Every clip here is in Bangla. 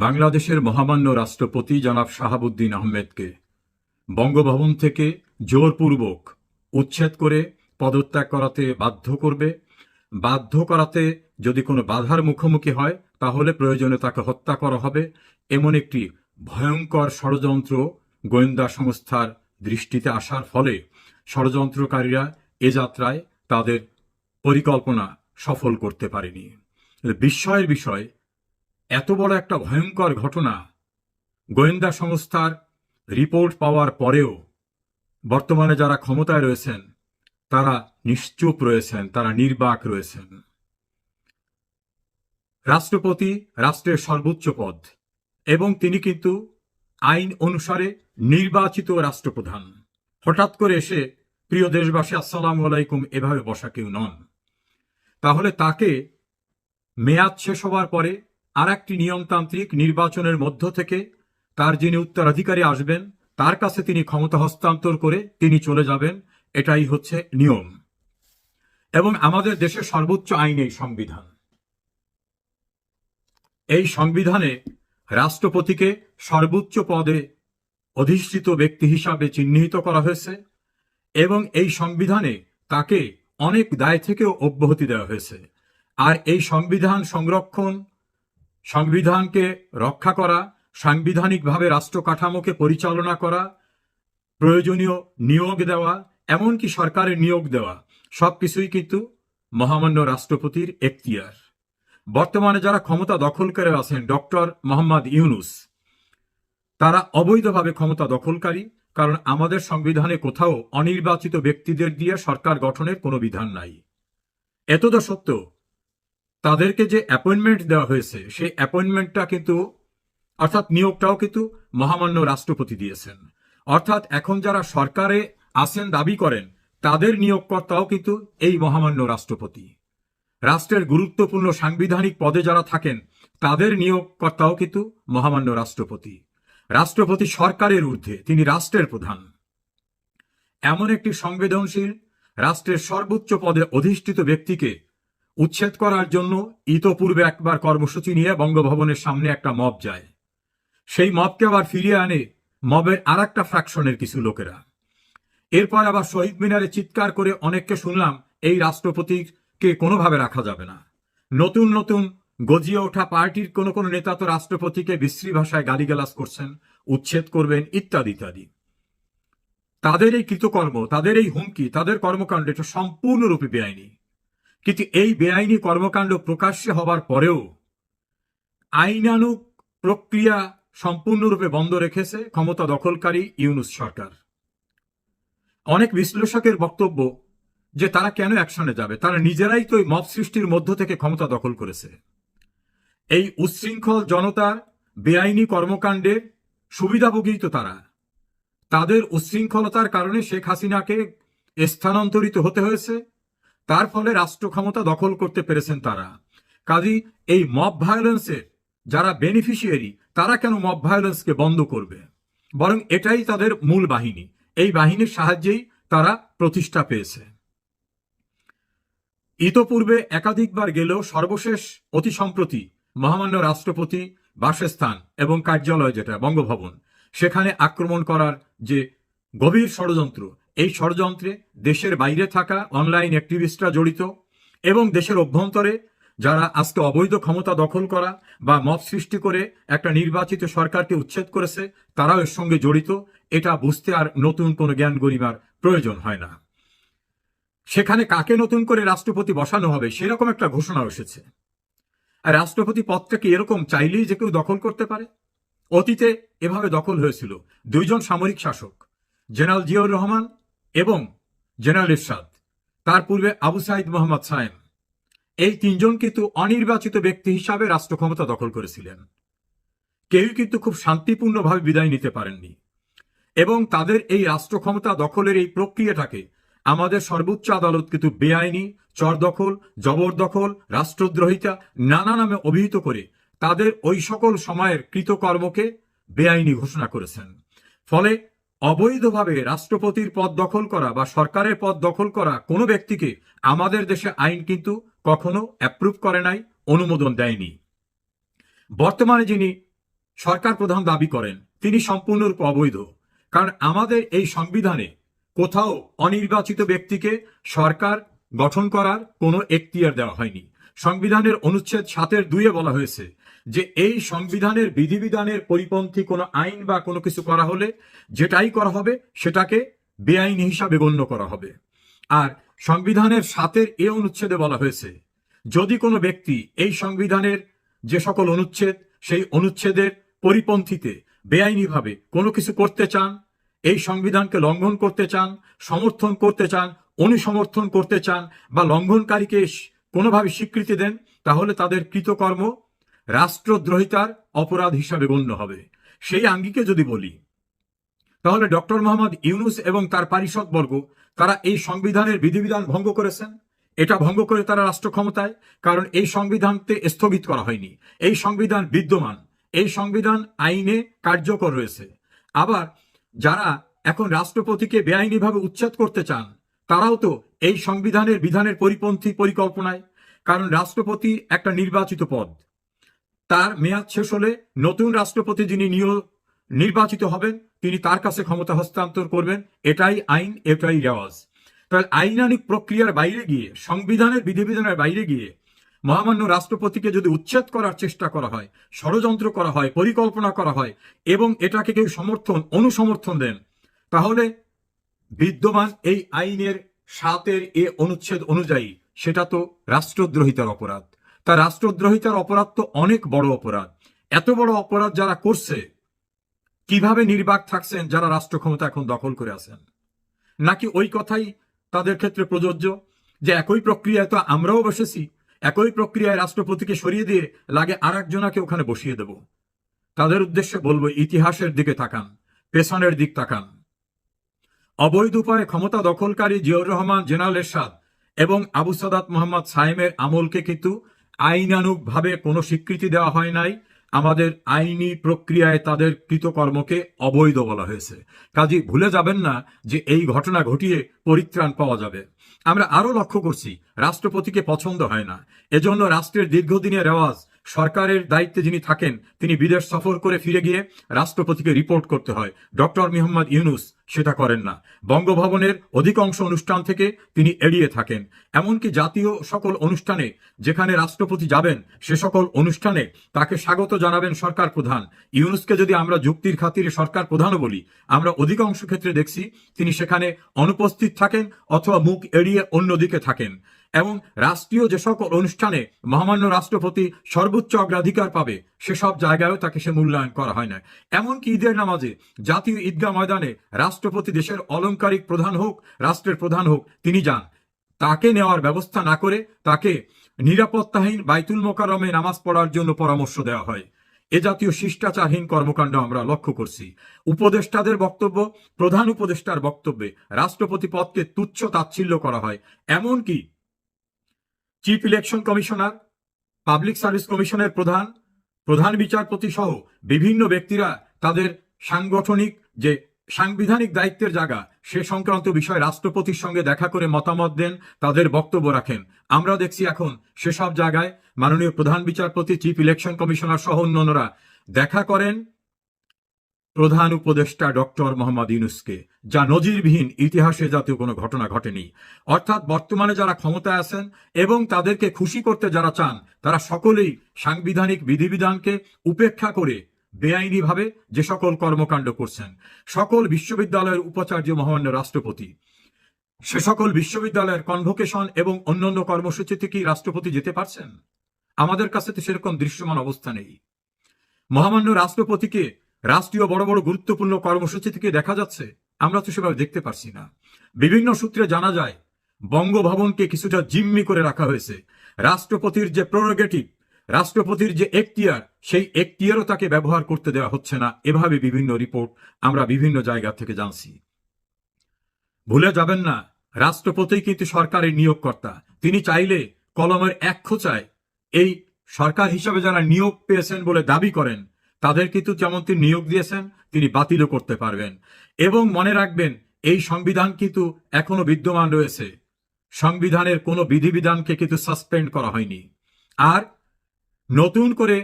বাংলাদেশের মহামান্য রাষ্ট্রপতি জনাব শাহাবুদ্দিন আহমেদকে বঙ্গভবন থেকে জোরপূর্বক উচ্ছেদ করে পদত্যাগ করাতে বাধ্য করবে। বাধ্য করাতে যদি কোনো বাধার মুখোমুখি হয় তাহলে প্রয়োজনে তাকে হত্যা করা হবে, এমন একটি ভয়ঙ্কর ষড়যন্ত্র গোয়েন্দা সংস্থার দৃষ্টিতে আসার ফলে ষড়যন্ত্রকারীরা এ যাত্রায় তাদের পরিকল্পনা সফল করতে পারেনি। বিস্ময়ের বিষয়, এত বড় একটা ভয়ঙ্কর ঘটনা গোয়েন্দা সংস্থার রিপোর্ট পাওয়ার পরেও বর্তমানে যারা ক্ষমতায় রয়েছেন তারা নিশ্চুপ রয়েছেন, তারা নির্বাক রয়েছেন। রাষ্ট্রপতি রাষ্ট্রের সর্বোচ্চ পদ এবং তিনি কিন্তু আইন অনুসারে নির্বাচিত রাষ্ট্রপ্রধান। হঠাৎ করে এসে প্রিয় দেশবাসী আসসালামু আলাইকুম এভাবে বসা কেউ নন। তাহলে তাকে মেয়াদ শেষ হওয়ার পরে আর একটি নিয়মতান্ত্রিক নির্বাচনের মধ্য থেকে তার যিনি উত্তরাধিকারী আসবেন তার কাছে তিনি ক্ষমতা হস্তান্তর করে তিনি চলে যাবেন, এটাই হচ্ছে নিয়ম। এবং আমাদের দেশের সর্বোচ্চ আইন এই সংবিধান। এই সংবিধানে রাষ্ট্রপতিকে সর্বোচ্চ পদে অধিষ্ঠিত ব্যক্তি হিসাবে চিহ্নিত করা হয়েছে এবং এই সংবিধানে তাকে অনেক দায় থেকেও অব্যাহতি দেওয়া হয়েছে। আর এই সংবিধান সংরক্ষণ, সংবিধানকে রক্ষা করা, সাংবিধানিকভাবে রাষ্ট্র কাঠামোকে পরিচালনা করা, প্রয়োজনীয় নিয়োগ দেওয়া, এমনকি সরকারের নিয়োগ দেওয়া, সবকিছুই কিন্তু মহামান্য রাষ্ট্রপতির এখতিয়ার। বর্তমানে যারা ক্ষমতা দখল করে আছেন ডক্টর মোহাম্মদ ইউনূস, তারা অবৈধভাবে ক্ষমতা দখলকারী, কারণ আমাদের সংবিধানে কোথাও অনির্বাচিত ব্যক্তিদের দিয়ে সরকার গঠনের কোনো বিধান নাই। এতদা সত্ত্বেও তাদেরকে যে অ্যাপয়েন্টমেন্ট দেওয়া হয়েছে সেই অ্যাপয়েন্টমেন্টটা কিন্তু, অর্থাৎ নিয়োগটাও কিন্তু মহামান্য রাষ্ট্রপতি দিয়েছেন। অর্থাৎ এখন যারা সরকারে আছেন দাবি করেন তাদের নিয়োগকর্তাও কিন্তু এই মহামান্য রাষ্ট্রপতি। রাষ্ট্রের গুরুত্বপূর্ণ সাংবিধানিক পদে যারা থাকেন তাদের নিয়োগকর্তাও কিন্তু মহামান্য রাষ্ট্রপতি। রাষ্ট্রপতি সরকারের ঊর্ধ্বে, তিনি রাষ্ট্রের প্রধান। এমন একটি সংবেদনশীল রাষ্ট্রের সর্বোচ্চ পদে অধিষ্ঠিত ব্যক্তিকে উচ্ছেদ করার জন্য ইতোপূর্বে একবার কর্মসূচি নিয়ে বঙ্গভবনের সামনে একটা মব যায়। সেই মবকে আবার ফিরিয়ে আনে মবের আর একটা ফ্র্যাকশনের কিছু লোকেরা। এরপর আবার শহীদ মিনারে চিৎকার করে অনেককে শুনলাম এই রাষ্ট্রপতিকে কোনোভাবে রাখা যাবে না। নতুন নতুন গজিয়ে ওঠা পার্টির কোনো কোনো নেতা তো রাষ্ট্রপতিকে বিশ্রী ভাষায় গালিগালাজ করছেন, উচ্ছেদ করবেন ইত্যাদি ইত্যাদি। তাদের এই কৃতকর্ম, তাদের এই হুমকি, তাদের কর্মকাণ্ড এটা সম্পূর্ণরূপে বেআইনি। কিন্তু এই বেআইনি কর্মকাণ্ড প্রকাশ্যে হবার পরেও আইনানুগ প্রক্রিয়া সম্পূর্ণরূপে বন্ধ রেখেছে ক্ষমতা দখলকারী ইউনূস সরকার। অনেক বিশ্লেষকের বক্তব্য যে তারা কেন অ্যাকশনে যাবে, তারা নিজেরাই তো মব সৃষ্টির মধ্য থেকে ক্ষমতা দখল করেছে। এই উচ্ছৃঙ্খল জনতার বেআইনি কর্মকাণ্ডের সুবিধাভোগী তো তারা। তাদের উচ্ছৃঙ্খলতার কারণে শেখ হাসিনাকে স্থানান্তরিত হতে হয়েছে, তার ফলে রাষ্ট্র ক্ষমতা দখল করতে পেরেছেন তারা। কাজেই এই মব ভায়োলেন্সের যারা বেনিফিশিয়ারি তারা কেন মব ভায়োলেন্সকে বন্ধ করবে, বরং এটাই তাদের মূল বাহিনী। এই বাহিনীর সাহায্যেই তারা প্রতিষ্ঠা পেয়েছে। ইতোপূর্বে একাধিকবার গেলেও সর্বশেষ অতি সম্প্রতি মহামান্য রাষ্ট্রপতি বাসস্থান এবং কার্যালয় যেটা বঙ্গভবন, সেখানে আক্রমণ করার যে গভীর ষড়যন্ত্র, এই ষড়যন্ত্রে দেশের বাইরে থাকা অনলাইন অ্যাক্টিভিস্টরা জড়িত এবং দেশের অভ্যন্তরে যারা আজকে অবৈধ ক্ষমতা দখল করা বা মব সৃষ্টি করে একটা নির্বাচিত সরকারকে উচ্ছেদ করেছে তারাও এর সঙ্গে জড়িত। এটা বুঝতে আর নতুন কোনো জ্ঞান গরিমার প্রয়োজন হয় না। সেখানে কাকে নতুন করে রাষ্ট্রপতি বসানো হবে সেরকম একটা ঘোষণা এসেছে। আর রাষ্ট্রপতি পদটাকে এরকম চাইলেই যে কেউ দখল করতে পারে? অতীতে এভাবে দখল হয়েছিল দুইজন সামরিক শাসক, জেনারেল জিয়াউর রহমান এবং জেনারেল এরশাদ, তার পূর্বে আবু সাইদ মোহাম্মদ সায়েম। এই তিনজন কিন্তু অনির্বাচিত ব্যক্তি হিসাবে রাষ্ট্র ক্ষমতা দখল করেছিলেন। কেউই কিন্তু খুব শান্তিপূর্ণভাবে বিদায় নিতে পারেননি এবং তাদের এই রাষ্ট্র ক্ষমতা দখলের এই প্রক্রিয়াটাকে আমাদের সর্বোচ্চ আদালত কিন্তু বেআইনি, চরদখল, জবরদখল, রাষ্ট্রদ্রোহিতা নানা নামে অভিহিত করে তাদের ওই সকল সময়ের কৃতকর্মকে বেআইনি ঘোষণা করেছেন। ফলে অবৈধভাবে রাষ্ট্রপতির পদ দখল করা বা সরকারের পদ দখল করা কোনো ব্যক্তিকে আমাদের দেশে আইন কিন্তু কখনো অ্যাপ্রুভ করে নাই, অনুমোদন দেয়নি। বর্তমানে যিনি সরকার প্রধান দাবি করেন তিনি সম্পূর্ণরূপে অবৈধ। কারণ আমাদের এই সংবিধানে কোথাও অনির্বাচিত ব্যক্তিকে সরকার গঠন করার কোনো এখতিয়ার দেওয়া হয়নি। সংবিধানের অনুচ্ছেদ 7-2 বলা হয়েছে যে এই সংবিধানের বিধিবিধানের পরিপন্থী কোনো আইন বা কোনো কিছু করা হলে যেটাই করা হবে সেটাকে বেআইনি হিসাবে গণ্য করা হবে। আর সংবিধানের 7 অনুচ্ছেদে বলা হয়েছে যদি কোনো ব্যক্তি এই সংবিধানের যে সকল অনুচ্ছেদ সেই অনুচ্ছেদের পরিপন্থীতে বেআইনিভাবে কোনো কিছু করতে চান, এই সংবিধানকে লঙ্ঘন করতে চান, সমর্থন করতে চান, অনুসমর্থন করতে চান বা লঙ্ঘনকারীকে কোনোভাবে স্বীকৃতি দেন, তাহলে তাদের কৃতকর্ম রাষ্ট্রদ্রোহিতার অপরাধ হিসাবে গণ্য হবে। সেই আঙ্গিকে যদি বলি তাহলে ডক্টর মোহাম্মদ ইউনূস এবং তার পারিষদবর্গ তারা এই সংবিধানের বিধিবিধান ভঙ্গ করেছেন। এটা ভঙ্গ করে তারা রাষ্ট্র ক্ষমতায়, কারণ এই সংবিধানকে স্থগিত করা হয়নি, এই সংবিধান বিদ্যমান, এই সংবিধান আইনে কার্যকর রয়েছে। আবার যারা এখন রাষ্ট্রপতিকে বেআইনিভাবে উচ্ছেদ করতে চান তারাও তো এই সংবিধানের বিধানের পরিপন্থী পরিকল্পনায়, কারণ রাষ্ট্রপতি একটা নির্বাচিত পদ, তার মেয়াদ শেষ হলে নতুন রাষ্ট্রপতি যিনি নির্বাচিত হবেন তিনি তার কাছে ক্ষমতা হস্তান্তর করবেন। এটাই আইন, এটাই রেওয়াজ। তাহলে আইনানুগ প্রক্রিয়ার বাইরে গিয়ে, সংবিধানের বিধিবিধানের বাইরে গিয়ে মহামান্য রাষ্ট্রপতিকে যদি উচ্ছেদ করার চেষ্টা করা হয়, ষড়যন্ত্র করা হয়, পরিকল্পনা করা হয় এবং এটাকে কেউ অনুসমর্থন দেন, তাহলে বিদ্যমান এই আইনের 7 অনুচ্ছেদ অনুযায়ী সেটা তো রাষ্ট্রদ্রোহিতার অপরাধ। তা রাষ্ট্রদ্রোহিতার অপরাধ তো অনেক বড় অপরাধ। এত বড় অপরাধ যারা করছে কিভাবে নির্বাক থাকছেন যারা রাষ্ট্র ক্ষমতা এখন দখল করে আছেন? নাকি ওই কথাই তাদের ক্ষেত্রে প্রযোজ্য যে একই প্রক্রিয়ায় তো আমরাও বসেছি, একই প্রক্রিয়ায় রাষ্ট্রপতিকে সরিয়ে দিয়ে লাগে আর একজনাকে ওখানে বসিয়ে দেব? তাদের উদ্দেশ্যে বলবো ইতিহাসের দিকে তাকান, পেছনের দিক তাকান। অবৈধ উপায়ে ক্ষমতা দখলকারী জিয়াউর রহমান, জেনারেল এরশাদ এবং আবু সাদাত মোহাম্মদ সায়েমের আমলকে কিন্তু আইনানুগভাবে কোনো স্বীকৃতি দেওয়া হয় নাই। আমাদের আইনি প্রক্রিয়ায় তাদের কৃতকর্মকে অবৈধ বলা হয়েছে। কাজী ভুলে যাবেন না যে এই ঘটনা ঘটিয়ে পরিত্রাণ পাওয়া যাবে। আমরা আরো লক্ষ্য করছি রাষ্ট্রপতিকে পছন্দ হয় না, এজন্য রাষ্ট্রের দীর্ঘদিনের রেওয়াজ সরকারের দায়িত্বে যিনি থাকেন তিনি বিদেশ সফর করে ফিরে গিয়ে রাষ্ট্রপতিকে রিপোর্ট করতে হয়। ডক্টর মোহাম্মদ ইউনূস সেটা করেন না। বঙ্গভবনের অধিকাংশ অনুষ্ঠান থেকে তিনি এড়িয়ে থাকেন। এমনকি জাতীয় সকল অনুষ্ঠানে যেখানে রাষ্ট্রপতি যাবেন সে সকল অনুষ্ঠানে তাকে স্বাগত জানাবেন সরকার প্রধান। ইউনূসকে যদি আমরা যুক্তির খাতিরে সরকার প্রধানও বলি, আমরা অধিকাংশ ক্ষেত্রে দেখছি তিনি সেখানে অনুপস্থিত থাকেন অথবা মুখ এড়িয়ে অন্যদিকে থাকেন। এবং রাষ্ট্রীয় যে সকল অনুষ্ঠানে মহামান্য রাষ্ট্রপতি সর্বোচ্চ অগ্রাধিকার পাবে সেসব জায়গায়ও তাকে সে মূল্যায়ন করা হয় না। এমনকি ঈদের নামাজে জাতীয় ঈদগাহ ময়দানে রাষ্ট্রপতি দেশের অলংকারিক প্রধান হোক, রাষ্ট্রের প্রধান হোক, তিনি যান, তাকে নেওয়ার ব্যবস্থা না করে তাকে নিরাপত্তাহীন বাইতুল মোকাররমে নামাজ পড়ার জন্য পরামর্শ দেওয়া হয়। এ জাতীয় শিষ্টাচারহীন কর্মকাণ্ড আমরা লক্ষ্য করছি। উপদেষ্টাদের বক্তব্য, প্রধান উপদেষ্টার বক্তব্যে রাষ্ট্রপতি পদকে তুচ্ছ তাচ্ছিল্য করা হয়। এমনকি chief election commissioner, public service কমিশনের প্রধান বিচারপতি সহ বিভিন্ন ব্যক্তিরা তাদের সাংগঠনিক যে সাংবিধানিক দায়িত্বের জায়গা সে সংক্রান্ত বিষয়ে রাষ্ট্রপতির সঙ্গে দেখা করে মতামত দেন, তাদের বক্তব্য রাখেন। আমরা দেখছি এখন সেসব জায়গায় মাননীয় প্রধান বিচারপতি, চিফ ইলেকশন কমিশনার সহ অন্যান্যরা দেখা করেন প্রধান উপদেষ্টা ডক্টর মোহাম্মদ ইউনূসকে, যা নজিরবিহীন, ইতিহাসে জাতীয় কোনো ঘটনা ঘটেনি। অর্থাৎ বর্তমানে যারা ক্ষমতায় আছেন এবং তাদেরকে খুশি করতে যারা চান তারা সকলেই সাংবিধানিক বিধিবিধানকে উপেক্ষা করে বেআইনিভাবে যে সকল কর্মকাণ্ড করছেন। সকল বিশ্ববিদ্যালয়ের উপাচার্য মহামান্য রাষ্ট্রপতি, সে সকল বিশ্ববিদ্যালয়ের কনভোকেশন এবং অন্যান্য কর্মসূচিতে কি রাষ্ট্রপতি যেতে পারছেন? আমাদের কাছে তো সেরকম দৃশ্যমান অবস্থা নেই। মহামান্য রাষ্ট্রপতিকে রাষ্ট্রীয় বড় বড় গুরুত্বপূর্ণ কর্মসূচি থেকে দেখা যাচ্ছে, আমরা তো সেভাবে দেখতে পারছি না। বিভিন্ন সূত্রে জানা যায় বঙ্গভবনকে কিছুটা জিম্মি করে রাখা হয়েছে। রাষ্ট্রপতির যে প্রেরোগেটিভ, রাষ্ট্রপতির যে এখতিয়ার, সেই এখতিয়ারও তাকে ব্যবহার করতে দেওয়া হচ্ছে না। এভাবে বিভিন্ন রিপোর্ট আমরা বিভিন্ন জায়গা থেকে জানছি। ভুলে যাবেন না রাষ্ট্রপতি কিন্তু সরকারের নিয়োগকর্তা। তিনি চাইলে কলমের এক খোঁচায় এই সরকার হিসাবে যারা নিয়োগ পেয়েছেন বলে দাবি করেন তাদের কিন্তু যেমন তিনি নিয়োগ দিয়েছেন তিনি বাতিলও করতে পারবেন। এবং মনে রাখবেন এই সংবিধান কিন্তু এখনো বিদ্যমান রয়েছে। সংবিধানের কোনো বিধিবিধানকে কিন্তু সাসপেন্ড করা হয়নি। আর নতুন করে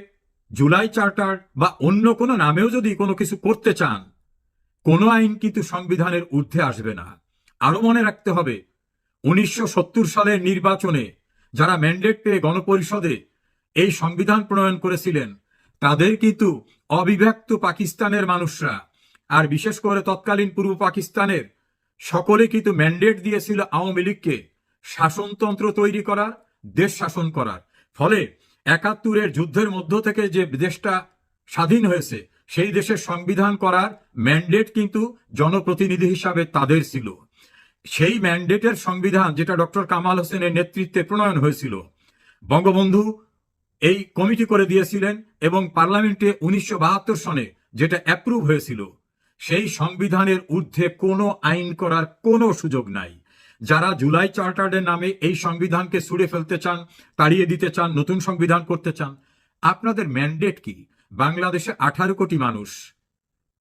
জুলাই চার্টার বা অন্য কোনো নামেও যদি কোনো কিছু করতে চান, কোনো আইন কিন্তু সংবিধানের ঊর্ধ্বে আসবে না। আরো মনে রাখতে হবে, 1970 সালের নির্বাচনে যারা ম্যান্ডেট পেয়ে গণপরিষদে এই সংবিধান প্রণয়ন করেছিলেন, তাদের কিন্তু অবিভক্ত পাকিস্তানের মানুষরা, আর বিশেষ করে তৎকালীন পূর্ব পাকিস্তানের সকলে কিন্তু ম্যান্ডেট দিয়েছিল আওয়ামী লীগকে শাসনতন্ত্র তৈরি করার, দেশ শাসন করার। ফলে 71-এর যুদ্ধের মধ্য থেকে যে দেশটা স্বাধীন হয়েছে, সেই দেশের সংবিধান করার ম্যান্ডেট কিন্তু জনপ্রতিনিধি হিসাবে তাদের ছিল। সেই ম্যান্ডেটের সংবিধান যেটা ডক্টর কামাল হোসেনের নেতৃত্বে প্রণয়ন হয়েছিল, বঙ্গবন্ধু এই কমিটি করে দিয়েছিলেন এবং পার্লামেন্টে 1972 সনে যেটা অ্যাপ্রুভ হয়েছিল, সেই সংবিধানের ঊর্ধ্বে কোনো আইন করার কোনো সুযোগ নাই। যারা জুলাই চার্টারের নামে এই সংবিধানকে ছুঁড়ে ফেলতে চান, তাড়িয়ে দিতে চান, নতুন সংবিধান করতে চান, আপনাদের ম্যান্ডেট কি? বাংলাদেশে 18 কোটি মানুষ,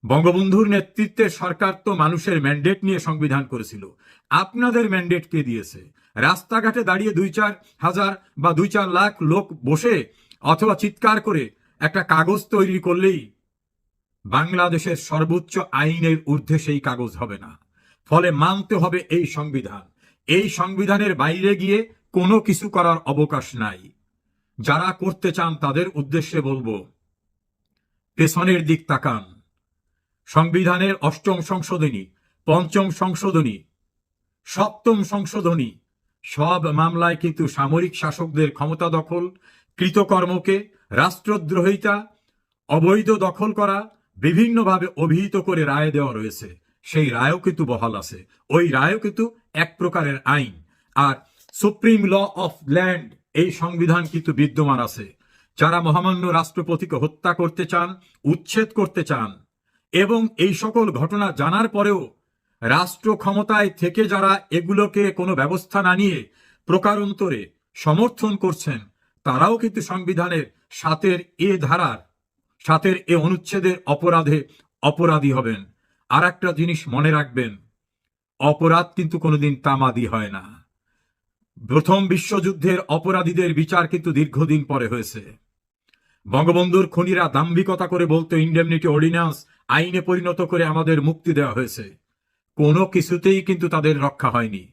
বঙ্গবন্ধুর নেতৃত্বের সরকার তো মানুষের ম্যান্ডেট নিয়ে সংবিধান করেছিল। আপনাদের ম্যান্ডেট কে দিয়েছে? রাস্তাঘাটে দাঁড়িয়ে 2-4 হাজার বা 2-4 লাখ লোক বসে অথবা চিৎকার করে একটা কাগজ তৈরি করলেই বাংলাদেশের সর্বোচ্চ আইনের ঊর্ধ্বে সেই কাগজ হবে না। ফলে মানতে হবে এই সংবিধান। এই সংবিধানের বাইরে গিয়ে কোনো কিছু করার অবকাশ নাই। যারা করতে চান তাদের উদ্দেশ্যে বলবো, পেছনের দিক তাকান। সংবিধানের 8ম সংশোধনী, 5ম সংশোধনী, 7ম সংশোধনী, সব মামলায় কিন্তু সামরিক শাসকদের ক্ষমতা দখল, কৃতকর্মকে রাষ্ট্রদ্রোহিতা, অবৈধ দখল করা বিভিন্নভাবে অভিহিত করে রায় দেওয়া রয়েছে। সেই রায়ও কিন্তু বহাল আছে। ওই রায়ও কিন্তু এক প্রকারের আইন। আর সুপ্রিম ল অফ ল্যান্ড, এই সংবিধান কিন্তু বিদ্যমান আছে। যারা মহামান্য রাষ্ট্রপতিকে হত্যা করতে চান, উচ্ছেদ করতে চান, এবং এই সকল ঘটনা জানার পরেও রাষ্ট্র ক্ষমতায় থেকে যারা এগুলোকে কোনো ব্যবস্থা না নিয়ে প্রকারান্তরে সমর্থন করছেন, তারাও কিন্তু সংবিধানের 7-এর এ ধারার 7-এর এ অনুচ্ছেদের অপরাধে অপরাধী হবেন। আর একটা জিনিস মনে রাখবেন, অপরাধ কিন্তু কোনোদিন তামাদি হয় না। প্রথম বিশ্বযুদ্ধের অপরাধীদের বিচার কিন্তু দীর্ঘদিন পরে হয়েছে। বঙ্গবন্ধুর খুনিরা দাম্ভিকতা করে বলতো ইন্ডেমনিটি অর্ডিন্যান্স আইনে পরিণত করে আমাদের মুক্তি দেওয়া হয়েছে। কোনো কিছুতেই কিন্তু তাদের রক্ষা হয়নি।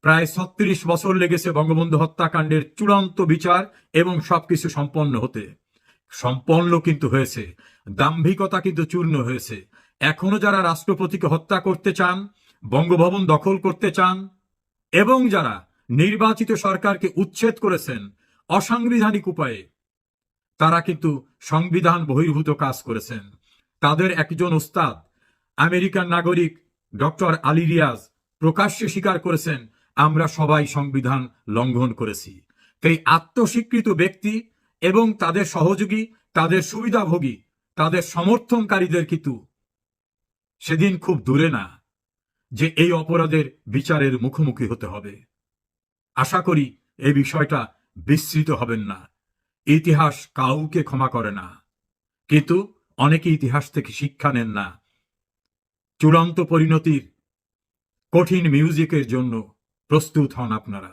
প্রায় 36 বছর লেগেছে বঙ্গবন্ধু হত্যাকাণ্ডের চূড়ান্ত বিচার এবং সবকিছু সম্পন্ন হতে। সম্পন্ন কিন্তু হয়েছে, দাম্ভিকতা কিন্তু চূর্ণ হয়েছে। এখনো যারা রাষ্ট্রপতিকে হত্যা করতে চান, বঙ্গভবন দখল করতে চান, এবং যারা নির্বাচিত সরকারকে উচ্ছেদ করেছেন অসাংবিধানিক উপায়ে, তারা কিন্তু সংবিধান বহির্ভূত কাজ করেছেন। তাদের একজন ওস্তাদ, আমেরিকান নাগরিক ডক্টর আলী রিয়াজ, প্রকাশ্যে স্বীকার করেছেন, আমরা সবাই সংবিধান লঙ্ঘন করেছি। এই আত্মস্বীকৃত ব্যক্তি এবং তাদের সহযোগী, তাদের সুবিধাভোগী, তাদের সমর্থনকারীদের কিন্তু সেদিন খুব দূরে না যে এই অপরাধের বিচারের মুখোমুখি হতে হবে। আশা করি এই বিষয়টা বিস্মৃত হবেন না। ইতিহাস কাউকে ক্ষমা করে না, কিন্তু অনেকে ইতিহাস থেকে শিক্ষা নেন না। চূড়ান্ত পরিণতির কঠিন মিউজিকের জন্য প্রস্তুত হন আপনারা।